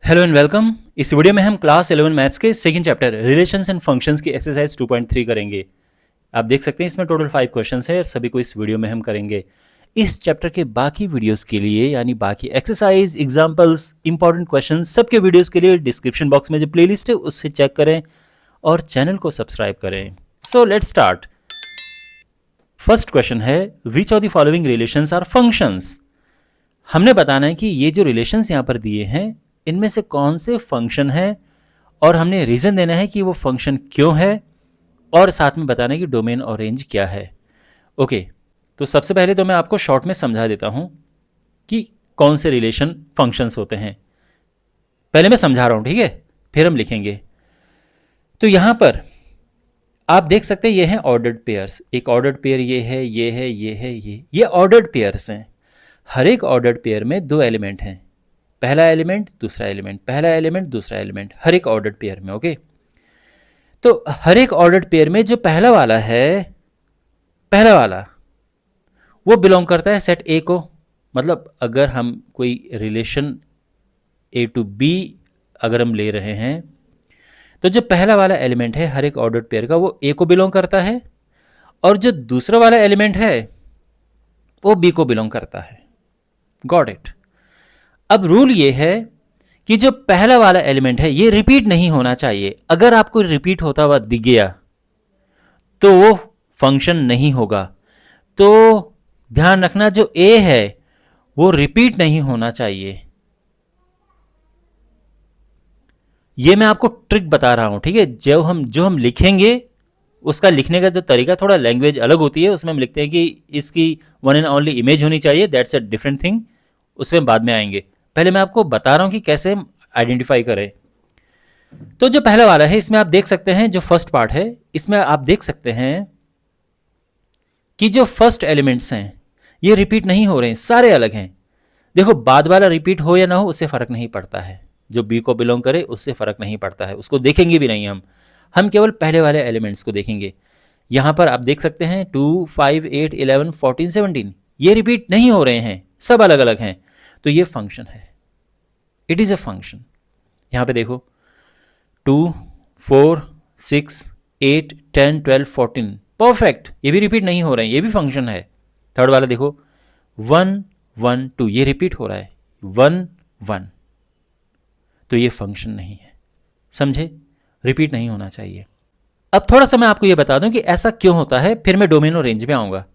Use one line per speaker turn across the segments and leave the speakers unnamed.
Hello and welcome. इस video में हम क्लास 11 मैथ्स के second chapter relations and functions की एक्सरसाइज 2.3 करेंगे। आप देख सकते हैं इसमें टोटल 5 क्वेश्चंस है और सभी को इस वीडियो में हम करेंगे। इस चैप्टर के बाकी वीडियोस के लिए यानी बाकी एक्सरसाइज एग्जांपल्स इंपॉर्टेंट क्वेश्चंस सबके वीडियोस के लिए डिस्क्रिप्शन बॉक्स में जो प्लेलिस्ट है उससे चेक करें और चैनल को सब्सक्राइब करें। So let's start. First question है which of the following relations are functions. हमने बताना है कि ये जो रिलेशंस यहाँ पर दिए हैं इनमें से कौन से फंक्शन है और हमने रीजन देना है कि वो फंक्शन क्यों है और साथ में बताना है कि डोमेन और रेंज क्या है। ओके, तो सबसे पहले तो मैं आपको शॉर्ट में समझा देता हूं कि कौन से रिलेशन फंक्शंस होते हैं। पहले मैं समझा रहा हूं, ठीक है, फिर हम लिखेंगे। तो यहां पर आप देख सकते हैं ये हैं ऑर्डर्ड पेयर्स। एक ऑर्डर्ड पेयर ये है, ये है, ये है, ये ऑर्डर्ड पेयर्स हैं। हर एक ऑर्डर्ड पेयर में दो एलिमेंट हैं, पहला एलिमेंट दूसरा एलिमेंट, पहला एलिमेंट दूसरा एलिमेंट, हर एक ऑर्डर्ड पेयर में। ओके, तो हर एक ऑर्डर्ड पेयर में जो पहला वाला है, पहला वाला वो बिलोंग करता है सेट ए को। मतलब अगर हम कोई रिलेशन ए टू बी अगर हम ले रहे हैं तो जो पहला वाला एलिमेंट है हर एक ऑर्डर्ड पेयर का वो ए को बिलोंग करता है और जो दूसरा वाला एलिमेंट है वो बी को बिलोंग करता है। Got it. अब रूल ये है कि जो पहला वाला एलिमेंट है ये रिपीट नहीं होना चाहिए। अगर आपको रिपीट होता हुआ दिख गया तो वो फंक्शन नहीं होगा। तो ध्यान रखना जो ए है वो रिपीट नहीं होना चाहिए। ये मैं आपको ट्रिक बता रहा हूं, ठीक है। जो हम लिखेंगे उसका लिखने का जो तरीका, थोड़ा लैंग्वेज अलग होती है। उसमें हम लिखते हैं कि इसकी वन एंड ओनली इमेज होनी चाहिए, दैट्स अ डिफरेंट थिंग, उसमें बाद में आएंगे। पहले मैं आपको बता रहा हूं कि कैसे हम आइडेंटिफाई करें। तो जो पहला वाला है इसमें आप देख सकते हैं, जो फर्स्ट पार्ट है इसमें आप देख सकते हैं कि जो फर्स्ट एलिमेंट्स हैं ये रिपीट नहीं हो रहे हैं, सारे अलग हैं। देखो, बाद वाला रिपीट हो या ना हो उससे फर्क नहीं पड़ता है, जो बी को बिलोंग करे उससे फर्क नहीं पड़ता है, उसको देखेंगे भी नहीं हम केवल पहले वाले एलिमेंट्स को देखेंगे। यहां पर आप देख सकते हैं 2, 5, 8, 11, 14, 17 ये रिपीट नहीं हो रहे हैं, सब अलग अलग हैं। तो ये फंक्शन है, इट इज अ फंक्शन। यहां पे देखो 2, 4, 6, 8, 10, 12, 14 परफेक्ट, ये भी रिपीट नहीं हो रहे हैं, ये भी फंक्शन है। थर्ड वाला देखो 1, 1, 2 ये रिपीट हो रहा है, 1, 1, तो ये फंक्शन नहीं है। समझे, रिपीट नहीं होना चाहिए। अब थोड़ा सा मैं आपको ये बता दूं कि ऐसा क्यों होता है, फिर मैं डोमेन और रेंज में आऊंगा।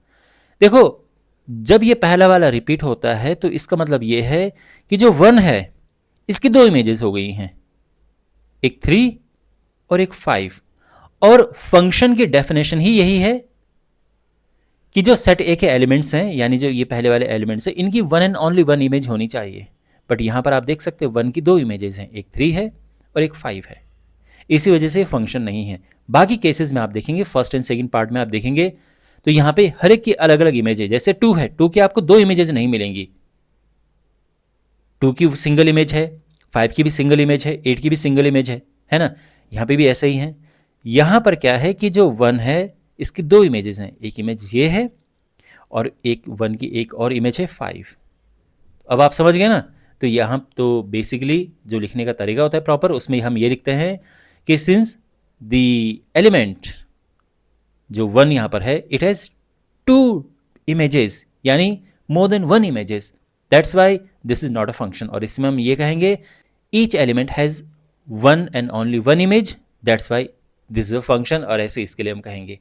देखो, जब ये पहला वाला रिपीट होता है तो इसका मतलब ये है कि जो 1 है इसकी दो इमेजेस हो गई हैं, एक 3 और एक 5। और फंक्शन की डेफिनेशन ही यही है कि जो सेट ए के एलिमेंट्स हैं, यानी जो ये पहले वाले एलिमेंट्स हैं, इनकी one and only one image होनी चाहिए। बट यहां पर आप देख सकते हैं 1 की दो इमेजेस हैं, एक 3 है और एक 5 है। इसी वजह से फंक्शन नहीं है। बाकी केसेस में आप देखेंगे, फर्स्ट एंड सेकंड पार्ट में आप देखेंगे तो यहां पे हर एक की अलग अलग इमेज है। जैसे 2 है, 2 की आपको दो इमेजेस नहीं मिलेंगी, 2 की सिंगल इमेज है, 5 की भी सिंगल इमेज है, 8 की भी सिंगल इमेज है ना। यहां पे भी ऐसा ही है। यहां पर क्या है कि जो 1 है इसकी दो इमेजेस हैं, एक इमेज ये है और एक 1 की एक और इमेज है 5। अब आप समझ गए ना। तो यहां तो बेसिकली जो लिखने का तरीका होता है प्रॉपर, उसमें हम ये लिखते हैं कि सिंस द एलिमेंट जो 1 यहां पर है इट हैज 2 इमेजेस, यानी more than 1 images, that's why this is not a function. और इसमें हम ये कहेंगे each element has 1 and only 1 image, that's why this is a function. और ऐसे इसके लिए हम कहेंगे।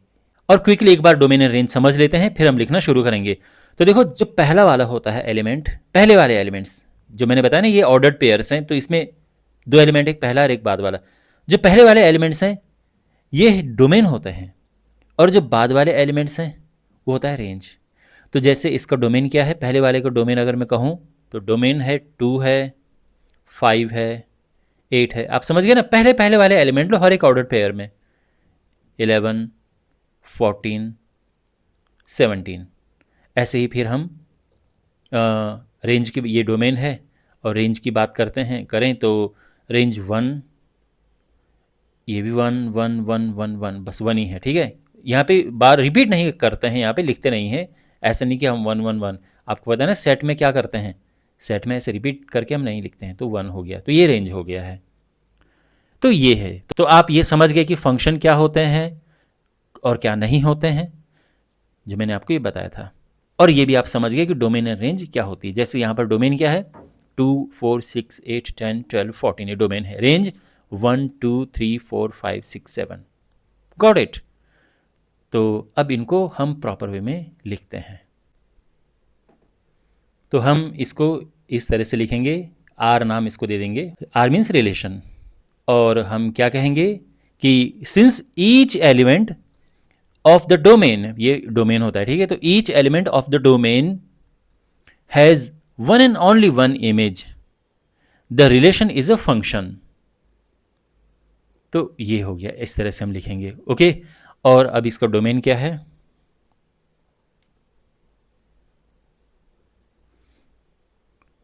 और क्विकली एक बार डोमेन एंड रेंज समझ लेते हैं, फिर हम लिखना शुरू करेंगे। तो देखो, जो पहला वाला होता है एलिमेंट, पहले वाले एलिमेंट्स जो मैंने बताया ना ये ऑर्डर्ड पेयर्स हैं, तो इसमें दो एलिमेंट, एक पहला और एक बाद वाला। जो पहले वाले एलिमेंट्स हैं ये डोमेन होते हैं और जो बाद वाले एलिमेंट्स हैं वो होता है रेंज। तो जैसे इसका डोमेन क्या है, पहले वाले का डोमेन अगर मैं कहूँ तो डोमेन है 2 है, 5 है, 8 है। आप समझ गए ना, पहले पहले वाले एलिमेंट लो हर एक ऑर्डर्ड पेयर में, 11, 14, 17। ऐसे ही फिर हम रेंज की, ये डोमेन है और रेंज की बात करें तो रेंज 1, ये भी 1, 1, 1, 1, 1, बस 1 ही है, ठीक है। यहाँ पे बार रिपीट नहीं करते हैं, यहाँ पे लिखते नहीं है। ऐसा नहीं कि हम 1, 1, 1, आपको पता है ना सेट में क्या करते हैं, सेट में ऐसे रिपीट करके हम नहीं लिखते हैं, तो 1 हो गया, तो ये रेंज हो गया है। तो ये है, तो आप ये समझ गए कि फंक्शन क्या होते हैं और क्या नहीं होते हैं, जो मैंने आपको ये बताया था। और ये भी आप समझ गए कि डोमेन एंड रेंज क्या होती है। जैसे यहाँ पर डोमेन क्या है, 2 4 6 8 10 12 14 ये डोमेन है। रेंज 1 2 3 4 5 6 7। Got it. तो अब इनको हम प्रॉपर वे में लिखते हैं। तो हम इसको इस तरह से लिखेंगे, आर नाम इसको दे देंगे, आर मीन्स रिलेशन। और हम क्या कहेंगे कि since each element of the domain, ये डोमेन होता है, ठीक है, तो each element of the domain has one and only one image, the relation is a function. तो ये हो गया, इस तरह से हम लिखेंगे। ओके, और अब इसका डोमेन क्या है,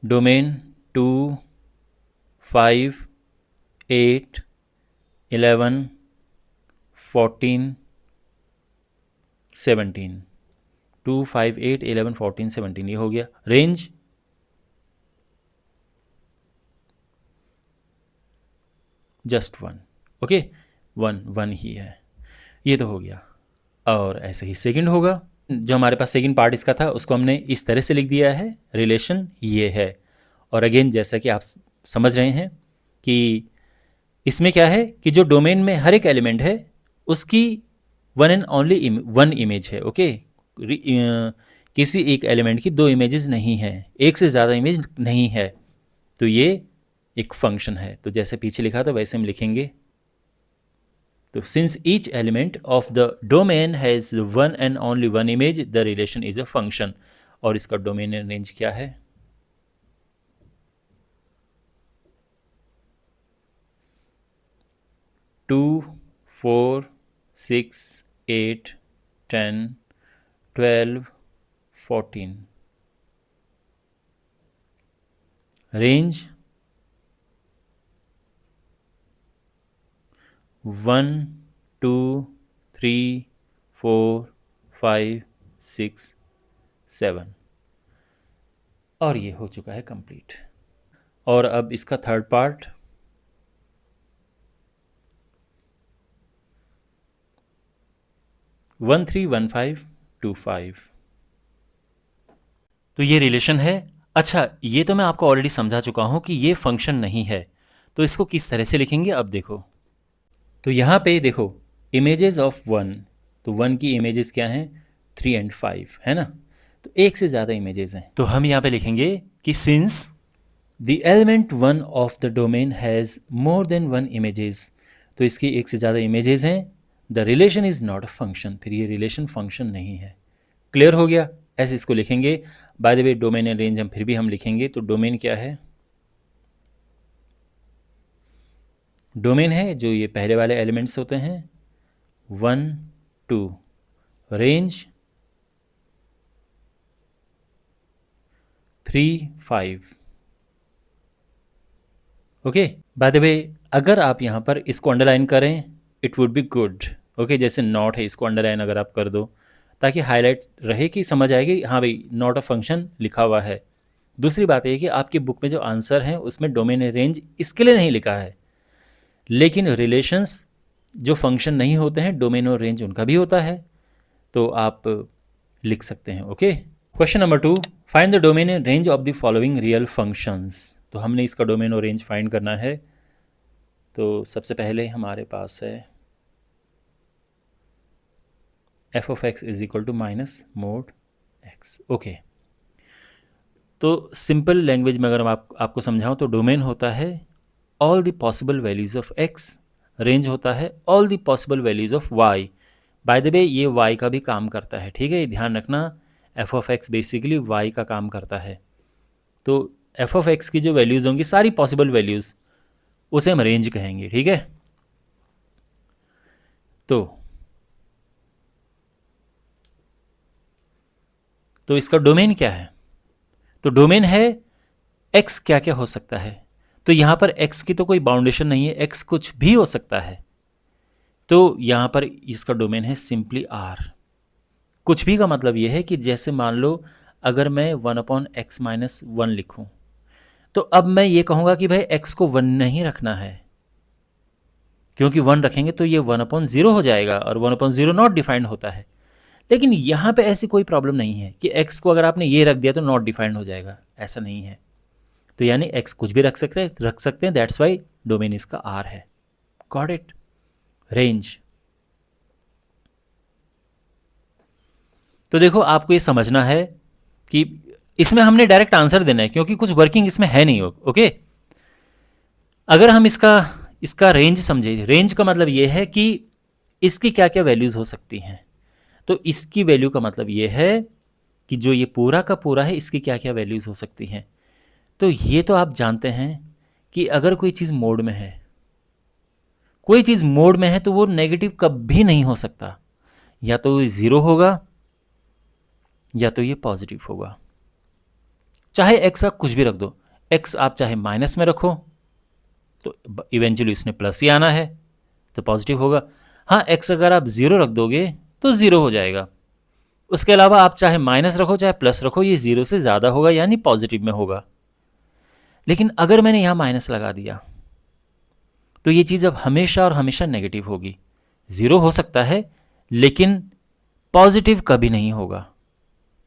डोमेन 2 5 8 11 14 17, 2 5 8 11 14 17 ये हो गया। Range just 1। ओके, 1 ही है, ये तो हो गया। और ऐसे ही सेकंड होगा, जो हमारे पास सेकंड पार्ट इसका था उसको हमने इस तरह से लिख दिया है, रिलेशन ये है। और अगेन जैसा कि आप समझ रहे हैं कि इसमें क्या है कि जो डोमेन में हर एक एलिमेंट है उसकी one and only one image है। ओके, किसी एक एलिमेंट की दो इमेजेस नहीं है, एक से ज़्यादा इमेज नहीं है, तो ये एक फंक्शन है। तो जैसे पीछे लिखा था वैसे हम लिखेंगे। तो since each element of the domain has one and only one image, the relation is a function. और इसका डोमेन एंड रेंज क्या है, 2 4 6 8 10 12 14। रेंज 1 2 3 4 5 6 7। और ये हो चुका है कंप्लीट। और अब इसका थर्ड पार्ट, वन 3 1 5 2 5। तो ये रिलेशन है। अच्छा, ये तो मैं आपको ऑलरेडी समझा चुका हूं कि ये फंक्शन नहीं है, तो इसको किस तरह से लिखेंगे अब देखो। तो यहाँ पे देखो, इमेजेस ऑफ 1, तो 1 की इमेजेस क्या हैं, 3 एंड 5 है ना, तो एक से ज़्यादा इमेजेस हैं। तो हम यहाँ पे लिखेंगे कि since the element 1 of the domain has more than 1 images, तो इसकी एक से ज़्यादा इमेजेस हैं, the relation is not a function, फिर ये रिलेशन फंक्शन नहीं है। क्लियर हो गया, ऐसे इसको लिखेंगे। Bye the way domain and range हम फिर भी हम लिखेंगे। तो डोमेन क्या है, डोमेन है जो ये पहले वाले एलिमेंट्स होते हैं 1 2, रेंज 3 5। ओके, बाय द वे अगर आप यहाँ पर इसको अंडरलाइन करें it would be good. Okay, जैसे नॉट है इसको अंडरलाइन अगर आप कर दो ताकि हाईलाइट रहे कि समझ आएगी हाँ भाई नॉट अ फंक्शन लिखा हुआ है। दूसरी बात यह कि आपकी बुक में जो आंसर है उसमें डोमेन रेंज इसके लिए नहीं लिखा है, लेकिन रिलेशंस जो फंक्शन नहीं होते हैं डोमेन और रेंज उनका भी होता है, तो आप लिख सकते हैं। Okay, question number 2, find the domain and range of the following real functions. तो हमने इसका डोमेन और रेंज फाइंड करना है। तो सबसे पहले हमारे पास है F of X is equal to minus mod X. Okay, तो सिंपल लैंग्वेज में अगर मैं आपको समझाऊं तो डोमेन होता है all the possible values of X, range होता है all the possible values of Y. By the way ये वाई का भी काम करता है, ठीक है, ये ध्यान रखना, F of X basically Y का काम करता है। तो एफ ऑफ एक्स की जो वैल्यूज़ होंगी सारी पॉसिबल वैल्यूज़ उसे हम रेंज कहेंगे, ठीक है। तो इसका डोमेन क्या है, तो डोमेन है एक्स क्या क्या हो सकता है। तो यहाँ पर एक्स की तो कोई बाउंडेशन नहीं है, एक्स कुछ भी हो सकता है, तो यहाँ पर इसका डोमेन है सिंपली आर। कुछ भी का मतलब ये है कि जैसे मान लो अगर मैं 1/x - 1 लिखूँ, तो अब मैं ये कहूँगा कि भाई x को 1 नहीं रखना है, क्योंकि 1 रखेंगे तो ये 1/0 हो जाएगा और 1/0 नॉट डिफाइंड होता है। लेकिन यहाँ पे ऐसी कोई प्रॉब्लम नहीं है कि x को अगर आपने ये रख दिया तो नॉट डिफाइंड हो जाएगा, ऐसा नहीं है। तो यानी x कुछ भी रख सकते हैं, दैट्स वाई डोमेन इसका R है। Got it? रेंज। तो देखो आपको ये समझना है कि इसमें हमने डायरेक्ट आंसर देना है, क्योंकि कुछ वर्किंग इसमें है नहीं। ओके, अगर हम इसका रेंज समझे, रेंज का मतलब ये है कि इसकी क्या क्या वैल्यूज हो सकती हैं। तो इसकी वैल्यू का मतलब ये है कि जो ये पूरा का पूरा है इसकी क्या क्या वैल्यूज हो सकती हैं। तो ये तो आप जानते हैं कि अगर कोई चीज़ मोड में है, कोई चीज़ मोड में है तो वो नेगेटिव कभी नहीं हो सकता, या तो ये 0 होगा या तो ये पॉजिटिव होगा। चाहे x आप कुछ भी रख दो, x आप चाहे माइनस में रखो तो इवेंचुअली उसने प्लस ही आना है, तो पॉजिटिव होगा। हाँ, x अगर आप 0 रख दोगे तो 0 हो जाएगा। उसके अलावा आप चाहे माइनस रखो चाहे प्लस रखो, ये 0 से ज़्यादा होगा यानी पॉजिटिव में होगा। लेकिन अगर मैंने यहाँ माइनस लगा दिया तो ये चीज़ अब हमेशा और हमेशा नेगेटिव होगी। 0 हो सकता है लेकिन पॉजिटिव कभी नहीं होगा,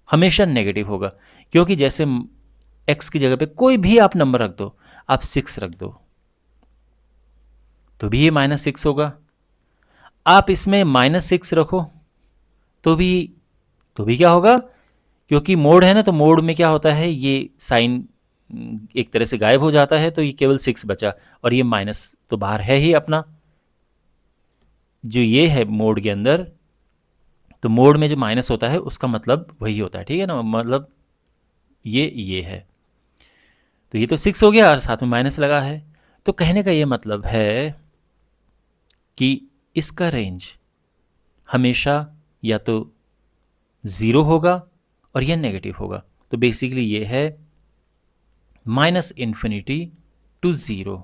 हमेशा नेगेटिव होगा। क्योंकि जैसे x की जगह पे कोई भी आप नंबर रख दो, आप 6 रख दो तो भी ये -6 होगा। आप इसमें -6 रखो तो भी क्या होगा, क्योंकि मोड है ना, तो मोड में क्या होता है, ये साइन एक तरह से गायब हो जाता है, तो ये केवल 6 बचा और ये माइनस तो बाहर है ही अपना, जो ये है मोड के अंदर। तो मोड में जो माइनस होता है उसका मतलब वही होता है, ठीक है ना, मतलब ये है। तो ये तो 6 हो गया और साथ में माइनस लगा है। तो कहने का ये मतलब है कि इसका रेंज हमेशा या तो 0 होगा और यह नेगेटिव होगा। तो बेसिकली ये है -∞ to 0।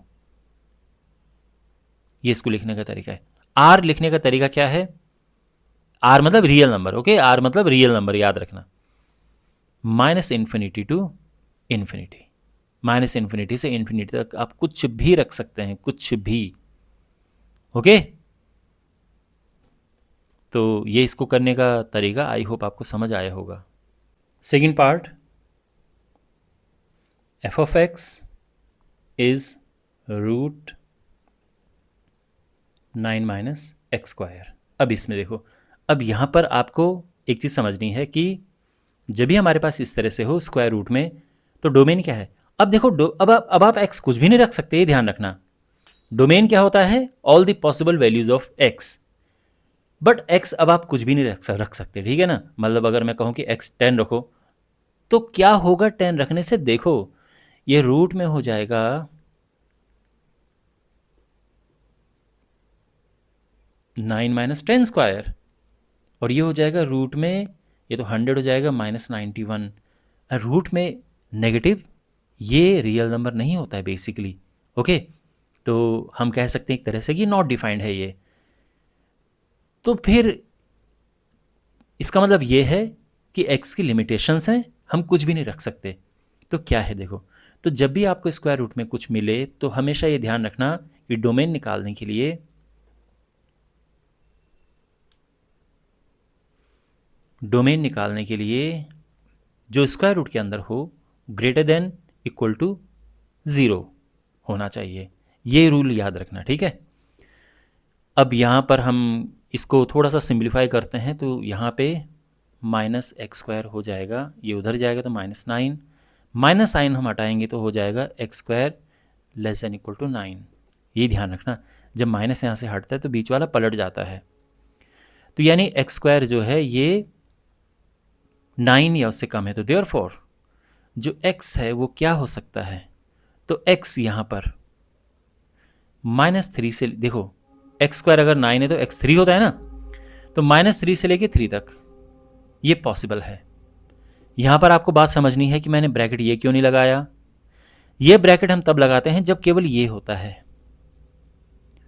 ये इसको लिखने का तरीका है। R लिखने का तरीका क्या है? R मतलब रियल नंबर, ओके, R मतलब रियल नंबर, याद रखना। -∞ to ∞, -∞ से ∞ तक आप कुछ भी रख सकते हैं, कुछ भी। ओके, तो ये इसको करने का तरीका आई होप आपको समझ आया होगा। Second part, f of x is √9 - x²। अब इसमें देखो, अब यहाँ पर आपको एक चीज़ समझनी है कि जब भी हमारे पास इस तरह से हो स्क्वायर रूट में, तो डोमेन क्या है। अब देखो अब आप x कुछ भी नहीं रख सकते, ये ध्यान रखना। डोमेन क्या होता है? All the possible values of x। But x अब आप कुछ भी नहीं रख सकते, ठीक है ना। मतलब अगर मैं कहूँ कि x 10 रखो तो क्या होगा 10 रखने से? देखो ये रूट में हो जाएगा 9 - 10² और ये हो जाएगा रूट में, ये तो 100 हो जाएगा -91। रूट में नेगेटिव, ये रियल नंबर नहीं होता है बेसिकली। ओके, तो हम कह सकते हैं एक तरह से कि नॉट डिफाइंड है ये। तो फिर इसका मतलब ये है कि x की लिमिटेशंस हैं, हम कुछ भी नहीं रख सकते। तो क्या है देखो, तो जब भी आपको स्क्वायर रूट में कुछ मिले तो हमेशा ये ध्यान रखना कि डोमेन निकालने के लिए जो स्क्वायर रूट के अंदर हो ग्रेटर देन इक्वल टू 0 होना चाहिए। ये रूल याद रखना, ठीक है। अब यहाँ पर हम इसको थोड़ा सा सिंप्लीफाई करते हैं, तो यहाँ पे -x² हो जाएगा, ये उधर जाएगा तो -9, माइनस साइन हम हटाएंगे तो हो जाएगा x² < 9। ये ध्यान रखना, जब माइनस यहाँ से हटता है तो बीच वाला पलट जाता है। तो यानी x² जो है ये 9 या उससे कम है, तो देयरफॉर जो x है वो क्या हो सकता है, तो x यहाँ पर -3 से, देखो x² अगर 9 है तो x 3 होता है ना, तो -3 से लेके 3 तक ये पॉसिबल है। यहाँ पर आपको बात समझनी है कि मैंने ब्रैकेट ये क्यों नहीं लगाया। ये ब्रैकेट हम तब लगाते हैं जब केवल ये होता है,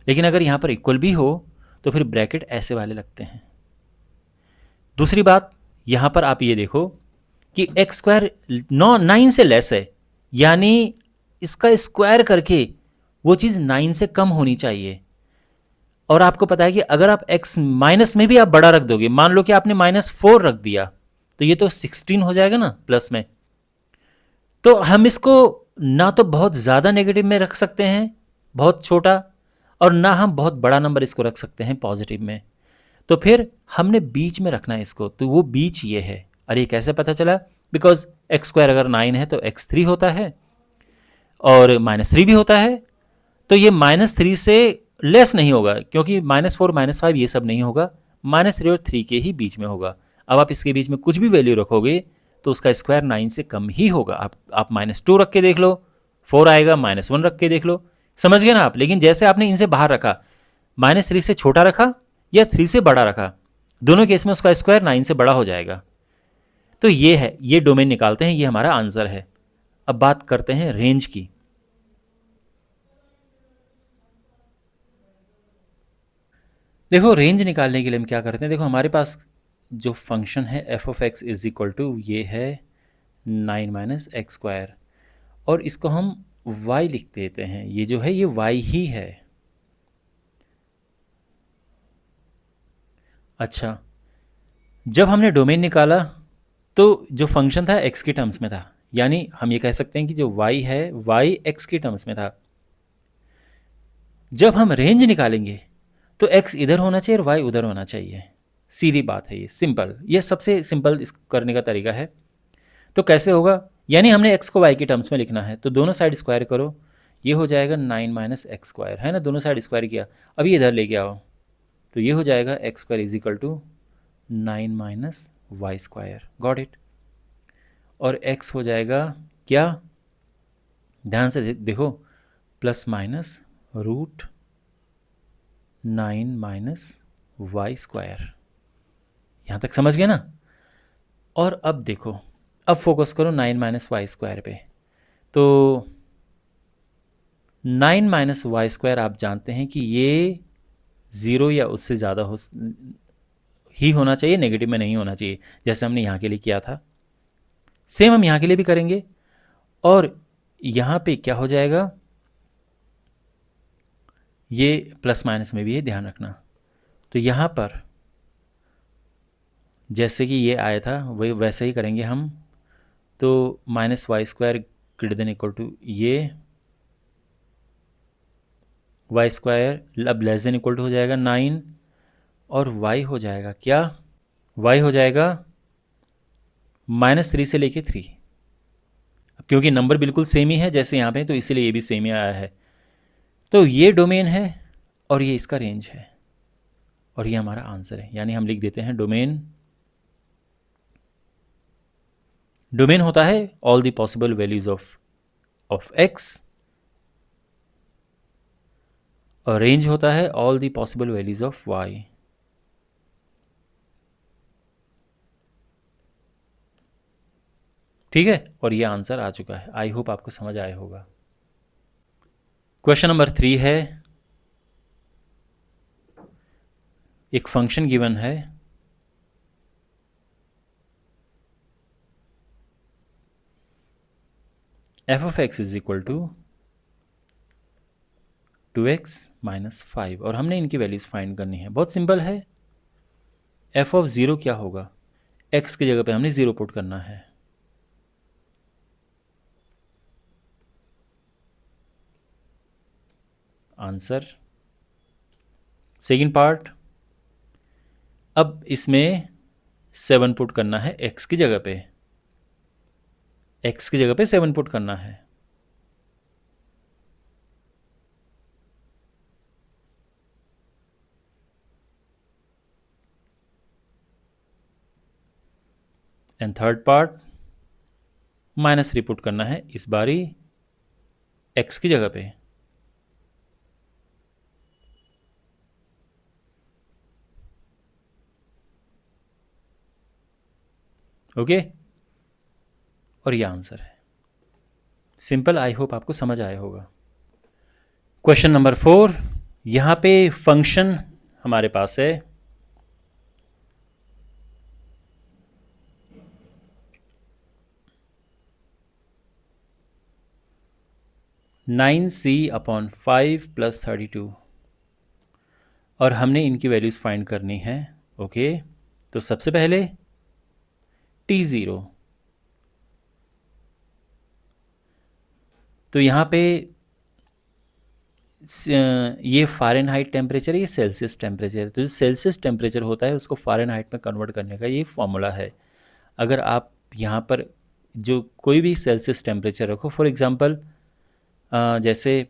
लेकिन अगर यहाँ पर इक्वल भी हो तो फिर ब्रैकेट ऐसे वाले लगते हैं। दूसरी बात, यहाँ पर आप ये देखो कि x² 9 से लेस है, यानी इसका स्क्वायर करके वो चीज़ 9 से कम होनी चाहिए। और आपको पता है कि अगर आप x माइनस में भी आप बड़ा रख दोगे, मान लो कि आपने -4 रख दिया, तो ये तो 16 हो जाएगा ना प्लस में। तो हम इसको ना तो बहुत ज़्यादा नेगेटिव में रख सकते हैं, बहुत छोटा, और ना हम बहुत बड़ा नंबर इसको रख सकते हैं पॉजिटिव में। तो फिर हमने बीच में रखना है इसको, तो वो बीच ये है। अरे ये कैसे पता चला? बिकॉज एक्स स्क्वायर अगर 9 है तो x3 होता है और -3 भी होता है। तो ये -3 से लेस नहीं होगा, क्योंकि -4 -5 ये सब नहीं होगा, -3 और 3 के ही बीच में होगा। अब आप इसके बीच में कुछ भी वैल्यू रखोगे तो उसका स्क्वायर 9 से कम ही होगा। आप -2 रख के देख लो, 4 आएगा, -1 रख के देख लो, समझ गए ना आप। लेकिन जैसे आपने इनसे बाहर रखा, -3 से छोटा रखा या 3 से बड़ा रखा, दोनों केस में उसका स्क्वायर 9 से बड़ा हो जाएगा। तो ये है, ये डोमेन निकालते हैं, ये हमारा आंसर है। अब बात करते हैं रेंज की। देखो रेंज निकालने के लिए हम क्या करते हैं, देखो हमारे पास जो फंक्शन है F of X is equal to ये है 9 माइनस एक्स स्क्वायर, और इसको हम y लिख देते हैं। ये जो है ये y ही है। अच्छा, जब हमने डोमेन निकाला तो जो फंक्शन था x के टर्म्स में था, यानी हम ये कह सकते हैं कि जो y है y x के टर्म्स में था। जब हम रेंज निकालेंगे तो x इधर होना चाहिए और y उधर होना चाहिए। सीधी बात है, ये सिंपल, ये सबसे सिंपल इस करने का तरीका है। तो कैसे होगा, यानी हमने x को y के टर्म्स में लिखना है, तो दोनों साइड स्क्वायर करो, ये हो जाएगा 9 माइनस एक्स स्क्वायर, है ना, दोनों साइड स्क्वायर किया। अभी इधर लेके आओ, तो ये हो जाएगा X square is equal to 9 minus Y square, got it. और x हो जाएगा क्या, ध्यान से देखो, plus minus root 9 minus Y square. यहाँ तक समझ गए ना। और अब देखो, अब फोकस करो 9 माइनस वाई स्क्वायर पे। तो 9 माइनस वाई स्क्वायर आप जानते हैं कि ये 0 या उससे ज़्यादा ही होना चाहिए, नेगेटिव में नहीं होना चाहिए, जैसे हमने यहाँ के लिए किया था। सेम हम यहाँ के लिए भी करेंगे। और यहाँ पे क्या हो जाएगा, ये प्लस माइनस में भी है, ध्यान रखना। तो यहाँ पर जैसे कि ये आया था वही वैसे ही करेंगे हम। तो minus Y square greater than equal to ये वाई स्क्वायर अब लेस देन इक्वल टू हो जाएगा 9, और y हो जाएगा क्या, y हो जाएगा -3 से लेके 3। अब क्योंकि नंबर बिल्कुल सेम ही है जैसे यहाँ पे, तो इसीलिए ये भी सेम ही आया है। तो ये डोमेन है और ये इसका रेंज है, और ये हमारा आंसर है। यानी हम लिख देते हैं डोमेन, डोमेन होता है all the possible values of x, और रेंज होता है all the possible values of y। ठीक है, और ये आंसर आ चुका है। आई होप आपको समझ आया होगा। क्वेश्चन नंबर 3 है, एक फंक्शन गिवन है, F of X is equal to 2x minus 5, और हमने इनकी वैल्यूज फाइंड करनी है। बहुत सिंपल है। एफ ऑफ 0 क्या होगा, x की जगह पे हमने 0 पुट करना है। आंसर। सेकंड पार्ट, अब इसमें 7 पुट करना है x की जगह पे, x की जगह पे 7 पुट करना है। एंड थर्ड पार्ट, -3 पुट करना है इस बारी x की जगह पे। ओके, और ये आंसर है। सिंपल, आई होप आपको समझ आया होगा। क्वेश्चन नंबर 4, यहाँ पे फंक्शन हमारे पास है 9c/5 + 32 और हमने इनकी वैल्यूज़ फाइंड करनी है। ओके, तो सबसे पहले T0, तो यहाँ पे ये फ़ारेनहाइट टेम्परेचर है, ये सेल्सियस टेम्परेचर है। तो जो सेल्सियस टेम्परेचर होता है उसको फ़ारेनहाइट में कन्वर्ट करने का ये फॉर्मूला है। अगर आप यहाँ पर जो कोई भी सेल्सियस टेम्परेचर रखो, फॉर एग्ज़ाम्पल जैसे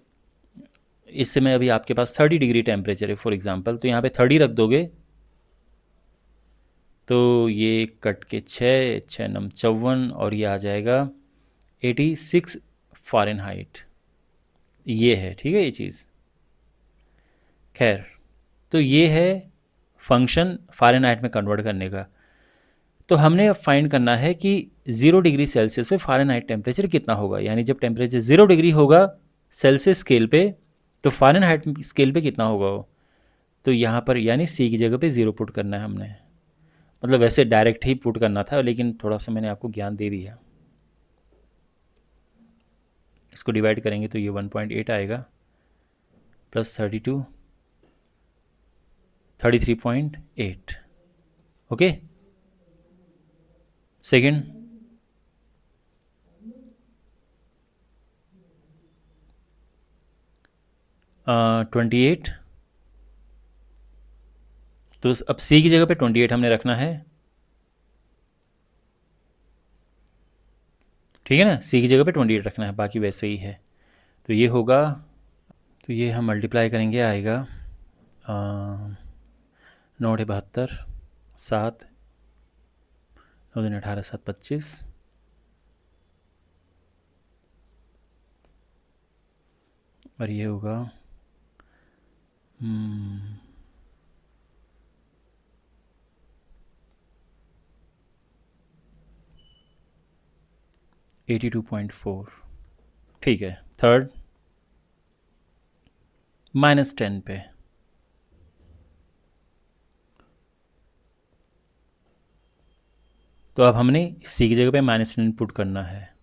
इस समय अभी आपके पास 30 डिग्री टेम्परेचर है फॉर एग्ज़ाम्पल, तो यहाँ पे 30 रख दोगे तो ये कट के 6 9 54 और ये आ जाएगा 86 फ़ारेनहाइट। ये है, ठीक है ये चीज़। खैर, तो ये है फंक्शन फ़ारेनहाइट में कन्वर्ट करने का। तो हमने अब फाइंड करना है कि 0 डिग्री सेल्सियस पे फ़ारेनहाइट टेम्परेचर कितना होगा, यानी जब टेम्परेचर 0 डिग्री होगा सेल्सियस स्केल पे, तो फ़ारेनहाइट स्केल पे कितना होगा वो। तो यहाँ पर यानी सी की जगह पे 0 पुट करना है हमने, मतलब वैसे डायरेक्ट ही पुट करना था लेकिन थोड़ा सा मैंने आपको ज्ञान दे दिया। इसको डिवाइड करेंगे तो ये 1.8 आएगा प्लस 32 33.8। ओके, सेकेंड 28, तो अब सी की जगह पे 28 हमने रखना है, ठीक है ना। सी की जगह पे 28 रखना है, बाकी वैसे ही है। तो ये होगा, तो ये हम मल्टीप्लाई करेंगे, आएगा 9×72 7 9 दिन 18 7 25 और ये होगा 82.4। ठीक है, थर्ड -10 पे, तो अब हमने सी की जगह पे -10 पुट करना है।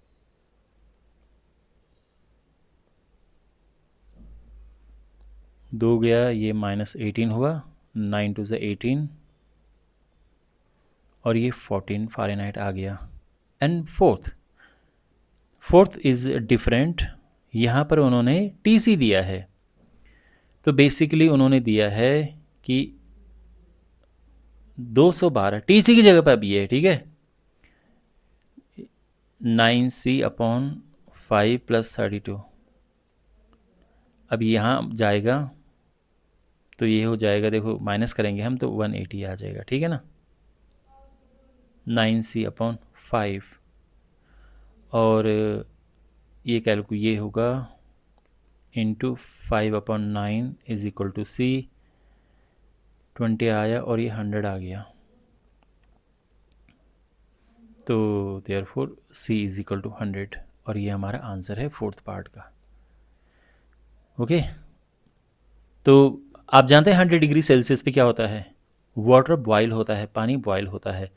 दो गया, ये -18 हुआ, 9 2 18 और ये 14 फ़ारेनहाइट आ गया। एंड फोर्थ इज़ डिफरेंट, यहाँ पर उन्होंने TC दिया है। तो बेसिकली उन्होंने दिया है कि 212 TC की जगह पर अब ये है, ठीक है, 9c/5 + 32। अब यहाँ जाएगा तो ये हो जाएगा, देखो माइनस करेंगे हम तो 180 आ जाएगा, ठीक है ना। 9c/5 और ये ये होगा इंटू 5/9 = c, 20 आया और ये 100 आ गया। तो देयरफॉर c = 100 और ये हमारा आंसर है फोर्थ पार्ट का। ओके, तो आप जानते हैं 100 डिग्री सेल्सियस पे क्या होता है, वाटर बॉयल होता है, पानी बॉयल होता है।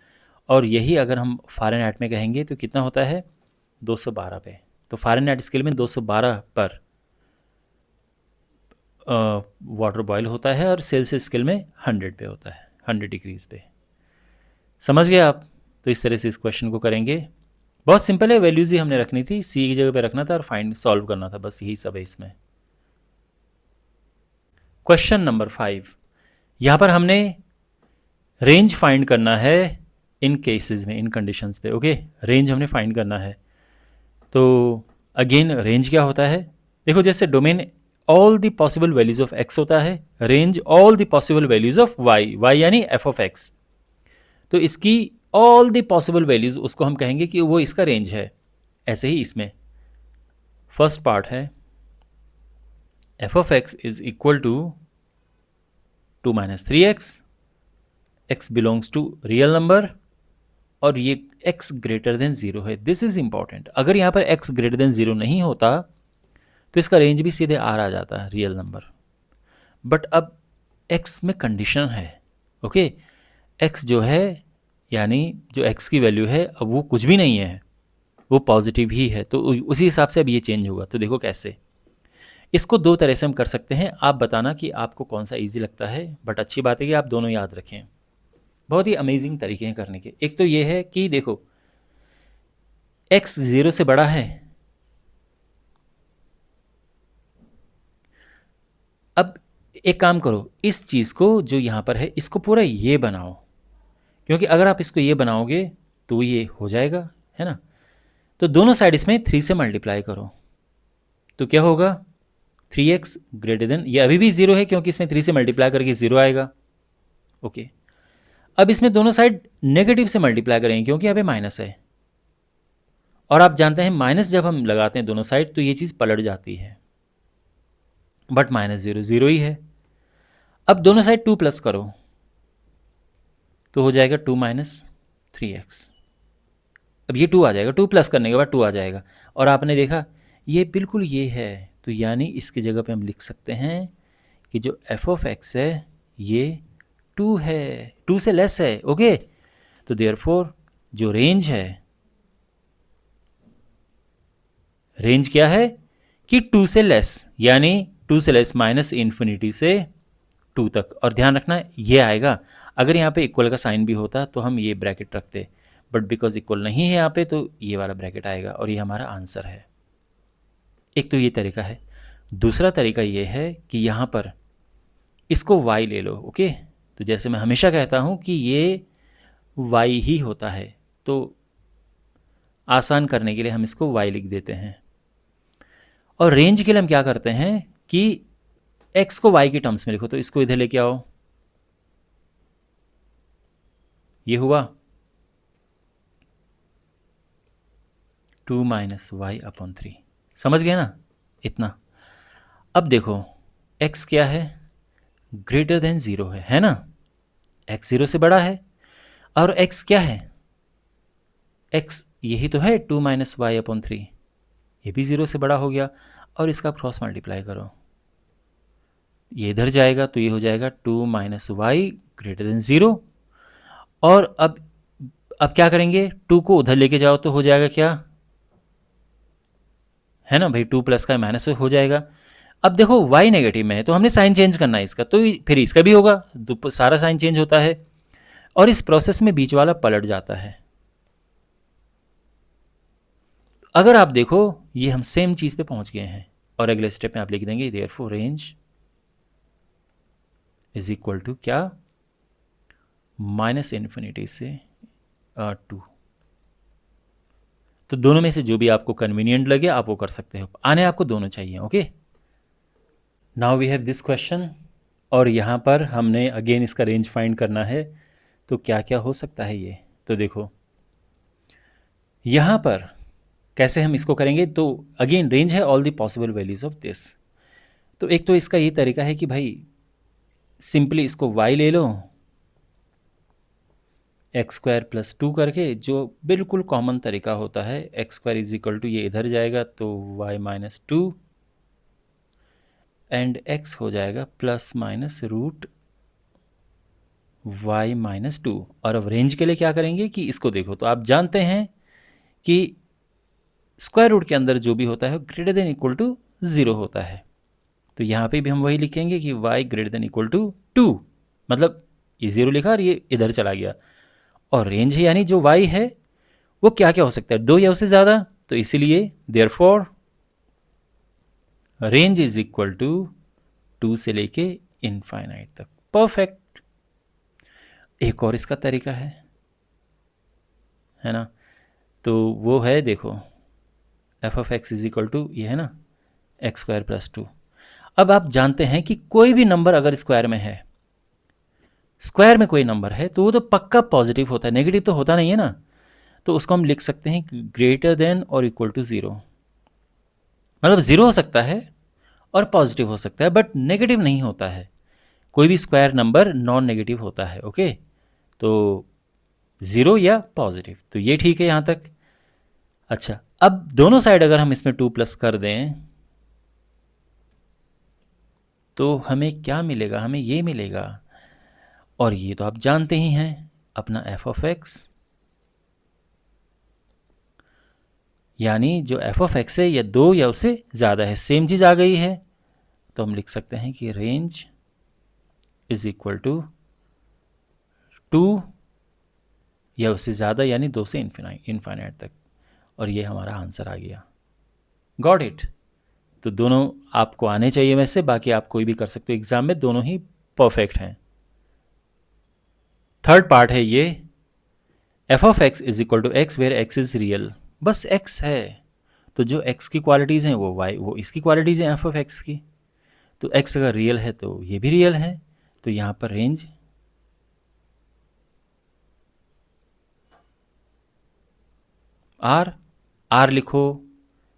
और यही अगर हम फ़ारेनहाइट में कहेंगे तो कितना होता है, 212 पे। तो फ़ारेनहाइट स्केल में 212 पर वाटर बॉयल होता है और सेल्सियस स्केल में 100 पे होता है, 100 डिग्रीज़ पे। समझ गए आप। तो इस तरह से इस क्वेश्चन को करेंगे, बहुत सिंपल है, वैल्यूज़ ही हमने रखनी थी, सी की जगह पे रखना था और फाइंड सॉल्व करना था, बस यही सब है इसमें। क्वेश्चन नंबर 5, यहाँ पर हमने रेंज फाइंड करना है इन केसेस में, इन कंडीशंस पे। ओके, रेंज हमने फाइंड करना है। तो अगेन रेंज क्या होता है, देखो जैसे domain all the possible values of x होता है, range all the possible values of y यानी f(x). तो इसकी ऑल द पॉसिबल वैल्यूज उसको हम कहेंगे कि वो इसका रेंज है। ऐसे ही इसमें फर्स्ट पार्ट है f(x) is equal to 2 - 3x, x belongs to real number और ये x ग्रेटर देन 0 है। दिस इज इंपॉर्टेंट, अगर यहाँ पर x ग्रेटर देन 0 नहीं होता तो इसका रेंज भी सीधे R आ जाता है, रियल नंबर। बट अब x में कंडीशन है। ओके, x जो है यानी जो x की वैल्यू है अब वो कुछ भी नहीं है, वो पॉजिटिव ही है, तो उसी हिसाब से अब ये चेंज होगा। तो देखो कैसे, इसको दो तरह से हम कर सकते हैं, आप बताना कि आपको कौन सा ईजी लगता है, बट अच्छी बात है कि आप दोनों याद रखें। बहुत ही अमेजिंग तरीके हैं करने के। एक तो ये है कि देखो x 0 से बड़ा है, अब एक काम करो, इस चीज़ को जो यहाँ पर है इसको पूरा ये बनाओ, क्योंकि अगर आप इसको ये बनाओगे तो ये हो जाएगा, है ना। तो दोनों साइड इसमें 3 से मल्टीप्लाई करो, तो क्या होगा 3x ग्रेटर देन, ये अभी भी 0 है क्योंकि इसमें 3 से मल्टीप्लाई करके 0 आएगा। ओके, अब इसमें दोनों साइड नेगेटिव से मल्टीप्लाई करेंगे क्योंकि यहाँ पे माइनस है, और आप जानते हैं माइनस जब हम लगाते हैं दोनों साइड तो ये चीज़ पलट जाती है, बट माइनस 0 0 ही है। अब दोनों साइड 2 प्लस करो तो हो जाएगा 2 माइनस 3x। अब ये 2 आ जाएगा, 2 प्लस करने के बाद 2 आ जाएगा, और आपने देखा ये बिल्कुल ये है, तो यानी इसकी जगह पे हम लिख सकते हैं कि जो f ऑफ x है ये 2 है, 2 से लेस है। ओके, तो देयरफॉर जो रेंज है, रेंज क्या है कि 2 से लेस, यानी 2 से लेस माइनस इन्फिनिटी से 2 तक। और ध्यान रखना ये आएगा, अगर यहाँ पे इक्वल का साइन भी होता तो हम ये ब्रैकेट रखते, बट बिकॉज इक्वल नहीं है यहाँ पे तो ये वाला ब्रैकेट आएगा, और ये हमारा आंसर है। एक तो ये तरीका है। दूसरा तरीका ये है कि यहाँ पर इसको y ले लो। ओके, तो जैसे मैं हमेशा कहता हूँ कि ये y ही होता है, तो आसान करने के लिए हम इसको y लिख देते हैं। और रेंज के लिए हम क्या करते हैं कि x को y के टर्म्स में लिखो, तो इसको इधर लेके आओ, ये हुआ 2 माइनस वाई अपॉन 3। समझ गए ना इतना। अब देखो x क्या है, ग्रेटर देन 0 है ना, x 0 से बड़ा है, और x क्या है, x यही तो है 2 माइनस वाई अपॉन 3, ये भी 0 से बड़ा हो गया, और इसका क्रॉस मल्टीप्लाई करो, ये इधर जाएगा तो ये हो जाएगा 2 माइनस वाई ग्रेटर देन 0। और अब क्या करेंगे, 2 को उधर लेके जाओ तो हो जाएगा क्या, है ना भाई, 2 प्लस का माइनस हो जाएगा। अब देखो y नेगेटिव में है तो हमने साइन चेंज करना है इसका, तो फिर इसका भी होगा, सारा साइन चेंज होता है, और इस प्रोसेस में बीच वाला पलट जाता है। अगर आप देखो ये हम सेम चीज पे पहुंच गए हैं, और अगले स्टेप में आप लिख देंगे therefore range is equal to क्या, माइनस इन्फिनिटी से 2। तो दोनों में से जो भी आपको कन्वीनियंट लगे आप वो कर सकते हो, आने आपको दोनों चाहिए। Okay, now we have this question, और यहाँ पर हमने अगेन इसका रेंज फाइंड करना है, तो क्या क्या हो सकता है ये। तो देखो यहाँ पर कैसे हम इसको करेंगे, तो अगेन रेंज है all the possible values of this. तो एक तो इसका ये तरीका है कि भाई सिंपली इसको y ले लो, एक्स स्क्वायर प्लस 2 करके, जो बिल्कुल कॉमन तरीका होता है, X square is equal to ये इधर जाएगा तो y माइनस 2 एंड x हो जाएगा plus minus root y minus 2। और अब रेंज के लिए क्या करेंगे कि इसको देखो, तो आप जानते हैं कि स्क्वायर रूट के अंदर जो भी होता है ग्रेटर देन इक्वल टू 0 होता है, तो यहाँ पे भी हम वही लिखेंगे कि y greater than equal to 2, मतलब ये 0 लिखा और ये इधर चला गया, और रेंज है यानी जो y है वो क्या क्या हो सकता है, 2 या उससे ज़्यादा, तो इसीलिए therefore range is equal to 2 से लेके इनफाइनाइट तक। परफेक्ट। एक और इसका तरीका है ना, तो वो है देखो F of X is equal to ये है ना एक्स स्क्वायर प्लस 2। अब आप जानते हैं कि कोई भी नंबर अगर स्क्वायर में है, स्क्वायर में कोई नंबर है तो वो तो पक्का पॉजिटिव होता है, नेगेटिव तो होता नहीं है ना, तो उसको हम लिख सकते हैं ग्रेटर देन और इक्वल टू 0। मतलब 0 हो सकता है और पॉजिटिव हो सकता है, बट नेगेटिव नहीं होता है। कोई भी स्क्वायर नंबर नॉन नेगेटिव होता है। ओके, तो 0 या पॉजिटिव, तो ये ठीक है यहाँ तक। अच्छा, अब दोनों साइड अगर हम इसमें 2 प्लस कर दें तो हमें क्या मिलेगा, हमें ये मिलेगा, और ये तो आप जानते ही हैं अपना एफ ऑफ एक्स, यानी जो एफ ऑफ एक्स है या 2 या उससे ज़्यादा है, सेम चीज़ आ गई है, तो हम लिख सकते हैं कि रेंज इज इक्वल टू 2 या उससे ज़्यादा, यानी 2 से इनफाइनाइट तक, और ये हमारा आंसर आ गया। Got it. तो दोनों आपको आने चाहिए वैसे, बाकी आप कोई भी कर सकते हो एग्जाम में, दोनों ही परफेक्ट हैं। थर्ड पार्ट है ये, F of X is equal to X where X is real. बस एक्स है तो जो एक्स की क्वालिटीज़ हैं वो इसकी क्वालिटीज़ हैं एफ ऑफ एक्स की। तो एक्स अगर रियल है तो ये भी रियल है, तो यहाँ पर रेंज आर लिखो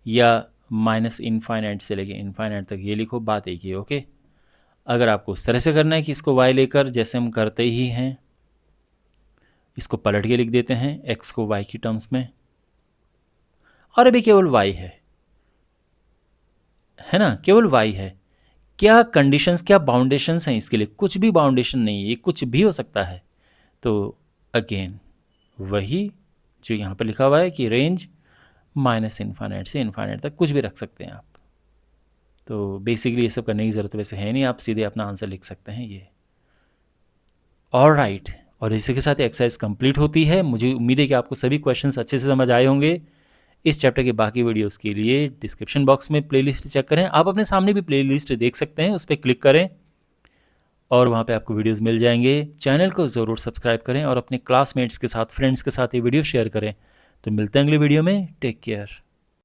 या माइनस इनफाइनाइट से लेके इनफाइनाइट तक ये लिखो, बात एक ही। ओके, अगर आपको उस तरह से करना है कि इसको y लेकर, जैसे हम करते ही हैं, इसको पलट के लिख देते हैं x को y की टर्म्स में, और अभी केवल y है ना, केवल y है। क्या कंडीशंस, क्या बाउंडेशंस हैं इसके लिए? कुछ भी बाउंडेशन नहीं है, ये कुछ भी हो सकता है। तो अगेन वही जो यहाँ पर लिखा हुआ है कि रेंज माइनस इनफाइनाइट से इनफाइनाइट तक कुछ भी रख सकते हैं आप। तो बेसिकली ये सब करने की ज़रूरत वैसे है नहीं, आप सीधे अपना आंसर लिख सकते हैं ये। ऑलराइट, और इसी के साथ एक्सरसाइज कंप्लीट होती है। मुझे उम्मीद है कि आपको सभी क्वेश्चंस अच्छे से समझ आए होंगे। इस चैप्टर के बाकी वीडियोस के लिए डिस्क्रिप्शन बॉक्स में प्लेलिस्ट चेक करें। आप अपने सामने भी प्लेलिस्ट देख सकते हैं, उस पर क्लिक करें और वहाँ पे आपको वीडियोस मिल जाएंगे। चैनल को ज़रूर सब्सक्राइब करें और अपने क्लासमेट्स के साथ, फ्रेंड्स के साथ ये वीडियो शेयर करें। तो मिलते हैं अगले वीडियो में। Take care.